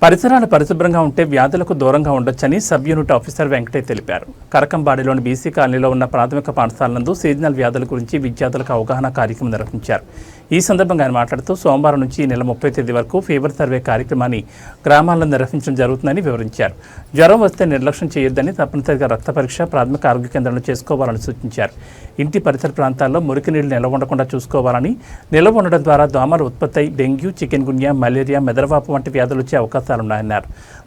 పరిసరాలు పరిశుభ్రంగా ఉంటే వ్యాధులకు దూరంగా ఉండొచ్చని సబ్ యూనిట్ ఆఫీసర్ వెంకటే తెలిపారు. కరకంబాడిలోని బీసీ కాలనీలో ఉన్న ప్రాథమిక పాఠశాల నందు సీజనల్ వ్యాధుల గురించి విద్యార్థులకు అవగాహన కార్యక్రమం నిర్వహించారు. ఈ సందర్భంగా ఆయన మాట్లాడుతూ సోమవారం నుంచి నెల 30 తేదీ వరకు ఫీవర్ సర్వే కార్యక్రమాన్ని గ్రామాల్లో నిర్వహించడం జరుగుతుందని వివరించారు. జ్వరం వస్తే నిర్లక్ష్యం చేయొద్దని, తప్పనిసరిగా రక్త పరీక్ష ప్రాథమిక ఆరోగ్య కేంద్రంలో చేసుకోవాలని సూచించారు. ఇంటి పరిసర ప్రాంతాల్లో మురికి నీళ్లు నిల్వ ఉండకుండా చూసుకోవాలని, నిల్వ ఉండడం ద్వారా దోమలు ఉత్పత్తి అయి డెంగ్యూ, చికెన్ గున్యా, మలేరియా, మెదడువాపు వంటి వ్యాధులు వచ్చే అవకాశాలున్నాయన్నారు.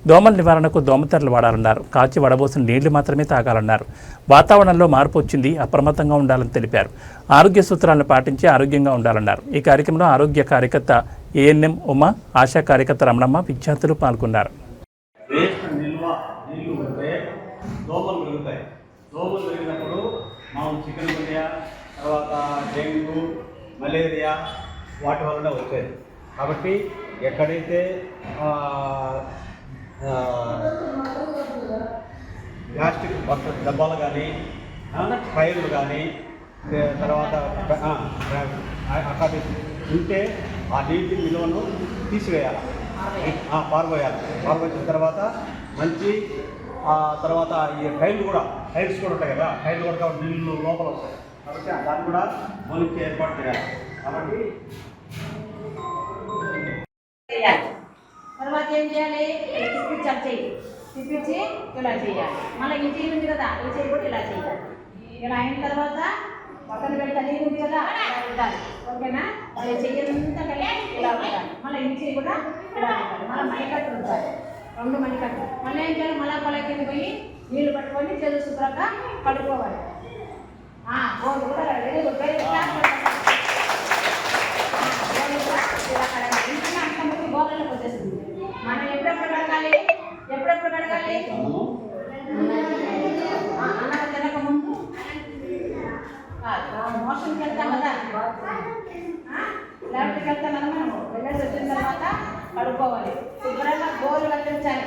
దోమల నివారణకు దోమతెరలు వాడాలన్నారు. కాచి వడబోసిన నీళ్లు మాత్రమే తాగాలన్నారు. వాతావరణంలో మార్పు వచ్చింది, అప్రమత్తంగా ఉండాలని తెలిపారు. ఆరోగ్య సూత్రాలను పాటించి ఆరోగ్యంగా ఉండాలన్నారు. ఈ కార్యక్రమంలో ఆరోగ్య కార్యకర్త ఏఎన్ఎం ఉమా, ఆశా కార్యకర్త రమణమ్మ, విద్యార్థులు పాల్గొన్నారు. దోమలు పెరిగినప్పుడు మనం చికెన్ గున్యా, తర్వాత డెంగ్యూ, మలేరియా వాటి వలన వచ్చేది. కాబట్టి ఎక్కడైతే ప్లాస్టిక్ డబ్బాలు కానీ, ఫైర్లు కానీ, తర్వాత అక్కడ ఉంటే ఆ నీటి విలువను తీసివేయాలి, పారబోయాల్సిన తర్వాత మంచి తర్వాత ఈ ఫైర్స్ కూడా ఉంటాయి కదా, ఫైర్లు కూడా నీళ్ళు లోపల వస్తాయి. కాబట్టి దాన్ని కూడా మొలించి ఏర్పాటు చేయాలి. కాబట్టి తర్వాత ఏం చేయాలి? తిప్పించి ఇలా చేయాలి. మళ్ళీ ఈ చేయి ఉంది కదా, ఈ చేయి కూడా ఇలా చేయాలి. ఇలా అయిన తర్వాత పక్కన పెడితే నీరు ఉంది కదా, ఇలా పెట్టాలి. ఓకేనా? మళ్ళీ చెయ్యంతా కలిపి ఇలా పెట్టాలి. మళ్ళీ ఈ చేయి కూడా ఇలా పెట్టాలి. మళ్ళీ మణికట్టు ఉంటాయి, 2 మణికట్టు. మళ్ళీ ఏం చేయాలి? మళ్ళీ పొలకి పోయి నీళ్ళు పట్టుకొని చేతులు శుభ్రంగా కడుక్కోవాలి. గోలు కూడా గోళ్ళకి వచ్చేస్తుంది. మనం ఎప్పుడెప్పుడు కడగాలి? అన్నం తినక ముందు మోషన్కి వెళ్తాం కదా, ల్యాబ్కి వెళ్తాం కదా, మనం వెళ్ళేసి వచ్చిన తర్వాత కడుక్కోవాలి. శుభ్రంగా గోలు కట్టించాలి.